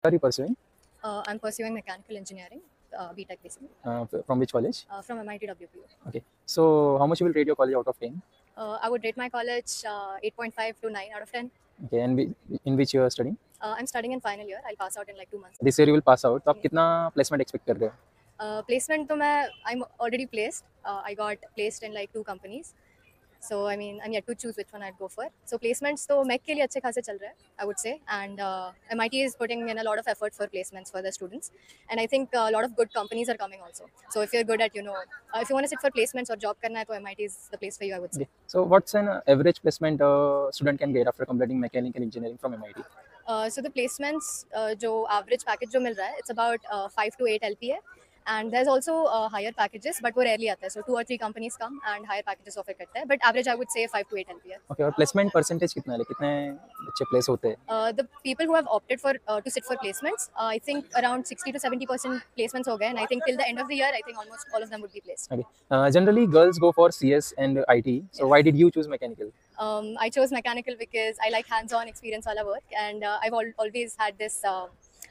Are you pursuing? I'm pursuing mechanical engineering, BTech basically, From which college? from MIT WPU. Okay. So how much you will rate your college out of 10? I would rate my college 8.5 to 9 out of 10. Okay. And in which you are studying? I'm studying in final year. I'll pass out in like 2 months. This year you will pass out. तो आप कितना placement expect कर रहे हो? Placement तो I'm already placed. I got placed in like 2 companies. So I mean, I'm yet to choose which one I'd go for. So placements तो MEC के लिए अच्छे खासे चल रहे हैं, I would say. And MIT is putting in a lot of effort for placements for the students. And I think a lot of good companies are coming also. So if you're good at, if you want to sit for placements or job करना है तो MIT is the place for you, I would say. Okay. So what's an average placement student can get after completing mechanical engineering from MIT? So the placements, जो average package जो मिल रहा है, it's about 5 to 8 LPA. And there's also higher packages, but वो rarely आता है. So 2 or 3 companies come and higher packages offer करते हैं. But average, I would say 5 to 8 LPA. Okay. और placement percentage कितना है? कितने बच्चे place होते हैं? The people who have opted for to sit for placements, I think around 60 to 70% placements हो गए. And I think till the end of the year, I think almost all of them would be placed. Okay. Generally, girls go for CS and IT. So why did you choose mechanical? I chose mechanical because I like hands-on experience wala work, and I've always had this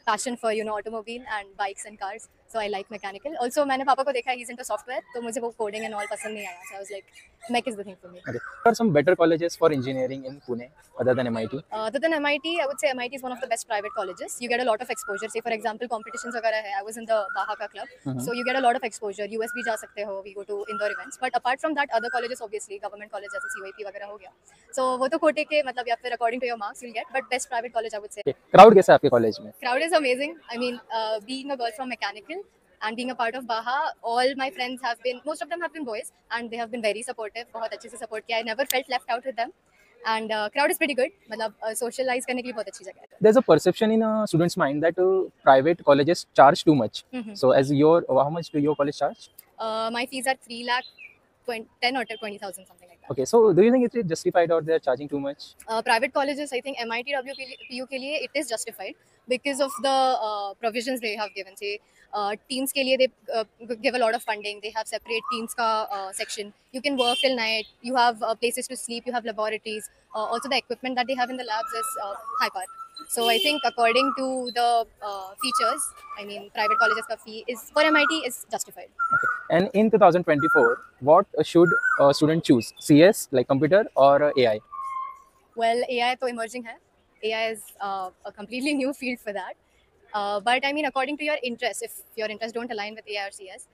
passion for automobile and bikes and cars. So I like mechanical. Also, मैंने पापा को देखा, he's into software, तो मुझे वो coding and all पसंद नहीं आया. So I was like, mech is the thing for me. Okay. What are some better colleges for engineering in Pune other than MIT? Other than MIT, I would say MIT is one of the best private colleges. You get a lot of exposure. Say, for example, competitions वगैरह है. I was in the Bahaka club, so you get a lot of exposure. US भी जा सकते हो. We go to indoor events. But apart from that, other colleges obviously, government colleges जैसे CYP वगैरह हो गया. So वो तो कोटे के मतलब या फिर according to your marks you'll get. But best private college I would say. Okay. Crowd कैसा है आपके college में? Crowd is amazing. I mean, being a girl from mechanical and being a part of Baha, all my friends have been, most of them have been boys, and they have been very supportive. बहुत अच्छे से support किया. I never felt left out with them. And crowd is pretty good. मतलब socialize करने के लिए बहुत अच्छी जगह है. There's a perception in a student's mind that private colleges charge too much. So as how much do your college charge? My fees are 3 lakh 10 or 20,000, something like that. Okay, so do you think it's justified or they're charging too much? Private colleges, I think MIT WPU के लिए it is justified because of the provisions they have given. Say teams के लिए they give a lot of funding. They have separate teams का section. You can work till night. You have places to sleep. You have laboratories. Also the equipment that they have in the labs is high power. So I think according to the features, I mean private colleges ka fee is for MIT is justified. Okay. And in 2024, what should a student choose? CS like computer or AI? Well, AI तो emerging है. AI is a completely new field for that. But I mean, according to your interests, if your interests don't align with AI or CS,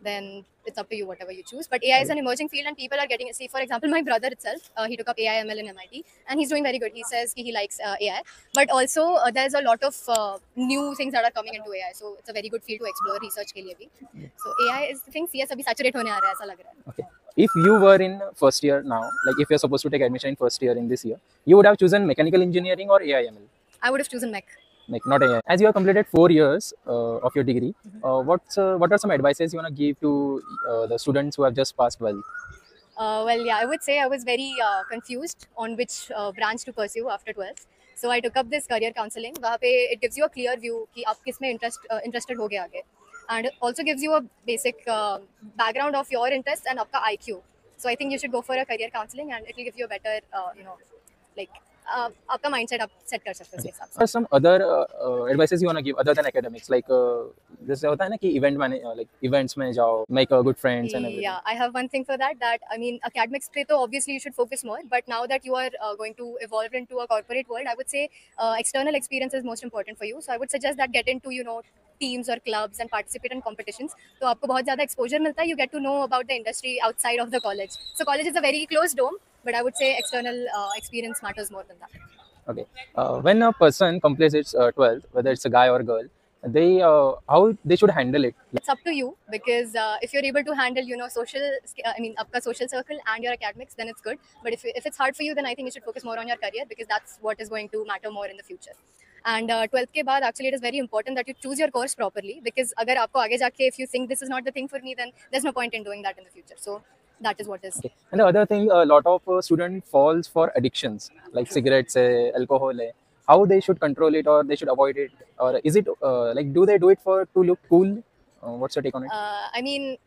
then it's up to you whatever you choose. But AI is an emerging field, and people are getting it. See, for example, my brother itself, he took up AI ML in MIT, and he's doing very good. He says he likes AI, but also there's a lot of new things that are coming into AI. So it's a very good field to explore research के लिए भी. So AI is the thing. CS अभी saturate होने आ रहा है ऐसा लग रहा है. Okay. If you were in first year now, like if you're supposed to take admission in first year in this year, you would have chosen mechanical engineering or AI ML? I would have chosen mech. Like not AI. As you have completed 4 years of your degree, what are some advices you want to give to the students who have just passed 12? Well, yeah, I would say I was very confused on which branch to pursue after 12th. So I took up this career counseling. वहाँ पे it gives you a clear view कि आप किस में interested हो गए आगे, and also gives you a basic background of your interests and आपका IQ. So I think you should go for a career counseling, and it will give you a better, like आपका mindset आप set कर सकते हो उसके हिसाब से. Or some other advices you want to give other than academics, like जैसे होता है ना कि events में जाओ, make good friends and everything. Yeah, I have one thing for that. I mean, academics पे तो obviously you should focus more. But now that you are going to evolve into a corporate world, I would say external experience is most important for you. So I would suggest that get into teams or clubs and participate in competitions. तो आपको बहुत ज़्यादा exposure मिलता है. You get to know about the industry outside of the college. So college is a very closed dome, but I would say external experience matters more than that. Okay. When a person completes its 12th, whether it's a guy or a girl, they how they should handle it? It's up to you, because if you're able to handle आपका social circle and your academics, then it's good. But if it's hard for you, then I think you should focus more on your career, because that's what is going to matter more in the future. And 12th के बाद actually it is very important that you choose your course properly, because अगर आपको आगे जाके if you think this is not the thing for me, then there's no point in doing that in the future. So that is what is. Okay. And the other thing, a lot of student falls for addictions like cigarettes, alcohol. How they should control it, or they should avoid it, or is it like do they do it to look cool? What's your take on it? I mean,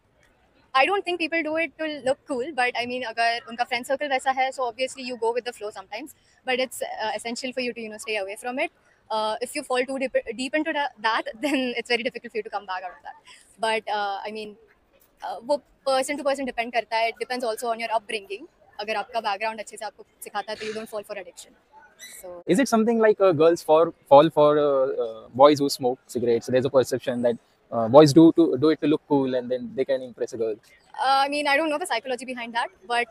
I don't think people do it to look cool, but I mean, अगर उनका friend circle वैसा है, so obviously you go with the flow sometimes. But it's essential for you to stay away from it. If you fall too deep into that, then it's very difficult for you to come back out of that. But I mean, वो person to person depend करता है. It depends also on your upbringing. अगर आपका background अच्छे से आपको सिखाता है तो you don't fall for addiction. So Is it something like girls fall for boys who smoke cigarettes? There's a perception that boys do it to look cool and then they can impress a girl. I mean, I don't know the psychology behind that, but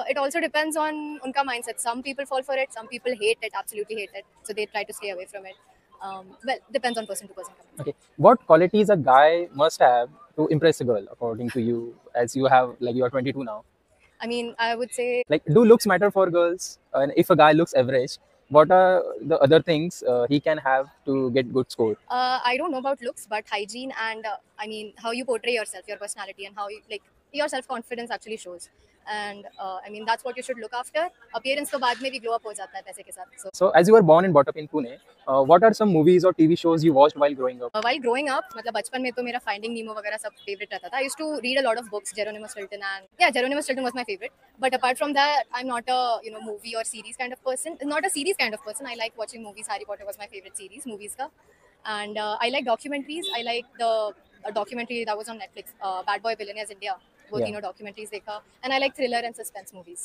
it also depends on unka mindset. Some people fall for it, some people hate it, absolutely hate it, so they try to stay away from it. Well, depends on person to person. Okay, what qualities a guy must have to impress a girl, according to you, as you have, like, you are 22 now? I mean, I would say Like, do looks matter for girls? And if a guy looks average, what are the other things he can have to get good score? I don't know about looks, but hygiene and I mean how you portray yourself, your personality, and how you like your self confidence actually shows. And I mean that's what you should look after. Appearance तो बाद में भी glow up हो जाता है पैसे के साथ. So So, as you were born and brought up in Pune, what are some movies or TV shows you watched while growing up? while growing up, मतलब बचपन में तो मेरा Finding Nemo वगैरह सब favorite रहता था. I used to read a lot of books, Geronimo Stilton, and yeah, Geronimo Stilton was my favorite. But apart from that, I'm not a movie or series kind of person. Not a series kind of person. I like watching movies. Harry Potter was my favorite series, movies ka. And I like documentaries. I like the documentary that was on Netflix, Bad Boy Billionaires India. वो Yeah. तीनों documentaries देखा. And I like thriller and suspense movies.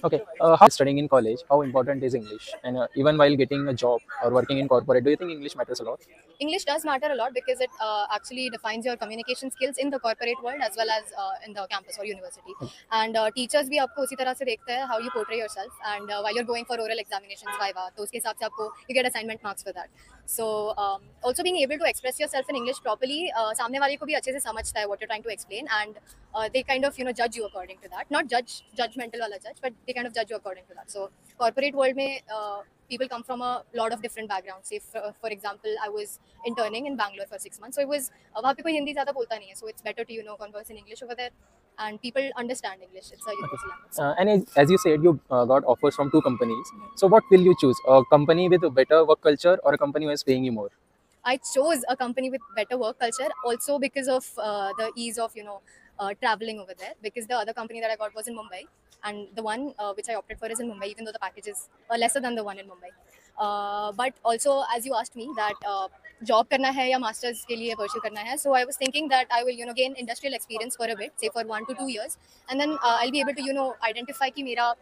Okay, how studying in college, how important is English? And even while getting a job or working in corporate, do you think English matters a lot? English does matter a lot because it actually defines your communication skills in the corporate world as well as in the campus or university. And teachers भी आपको उसी तरह से देखते हैं how you portray yourself. And while you're going for oral examinations, viva, तो उसके हिसाब से आपको you get assignment marks for that. So also being able to express yourself in English properly, सामने वाले को भी अच्छे से समझता है what you're trying to explain, and they kind of judge you according to that. Not judgmental वाला judge, but they kind of judge you according to that. So corporate world में people come from a lot of different backgrounds. Say for example, I was interning in Bangalore for 6 months, so it was वहाँ पे कोई हिंदी ज़्यादा बोलता नहीं है, so it's better to converse in English over there, and people understand English. It's a universal language. And as you said, you got offers from 2 companies. So, what will you choose? A company with a better work culture or a company who is paying you more? I chose a company with better work culture also because of the ease of traveling over there, because the other company that I got was in Mumbai, and the one which I opted for is in Mumbai, even though the package is lesser than the one in Mumbai. But also, as you asked me that job करना है या masters के लिए pursue करना है, so I was thinking that I will gain industrial experience for a bit, say for 1 to 2 years, and then I'll be able to identify कि मेरा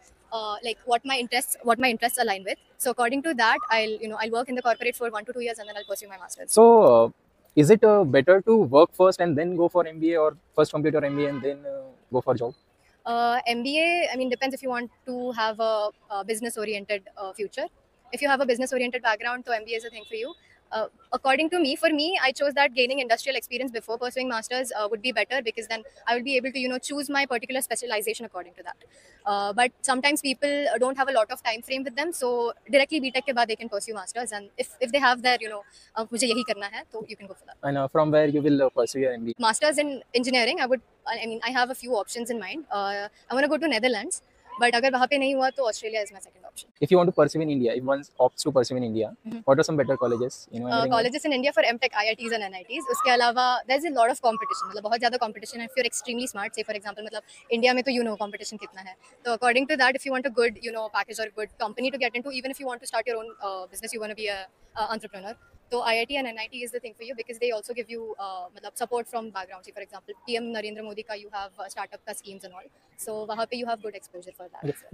like what my interests align with. So according to that, I'll work in the corporate for 1 to 2 years, and then I'll pursue my masters. So, is it better to work first and then go for MBA, or first complete your MBA and then go for job? MBA, I mean, depends if you want to have a business-oriented future. If you have a business-oriented background, so MBA is a thing for you. According to me, for me, I chose that gaining industrial experience before pursuing masters would be better, because then I will be able to choose my particular specialization according to that. But sometimes people don't have a lot of time frame with them, so directly BTech के बाद they can pursue masters, and if they have their मुझे यही करना है, तो you can go for that. And from where you will pursue your MBA? Masters in engineering, I have a few options in mind. I want to go to Netherlands, but अगर वहाँ पे नहीं हुआ तो Australia is my second option. If you want to pursue in India, if one opts to pursue in India, what are some better colleges? Colleges in India for MTech, IITs and NITs. उसके अलावा there's a lot of competition. मतलब बहुत ज़्यादा competition है. If you're extremely smart, say for example, मतलब India में तो competition कितना है. So according to that, if you want a good package or a good company to get into, even if you want to start your own business, you want to be a entrepreneur. So IIT and NIT is the thing for you, because they also give you support from background. See, for example, PM Narendra Modi ka you have startup ka schemes and all. So वहाँ पे you have good exposure for that. Okay.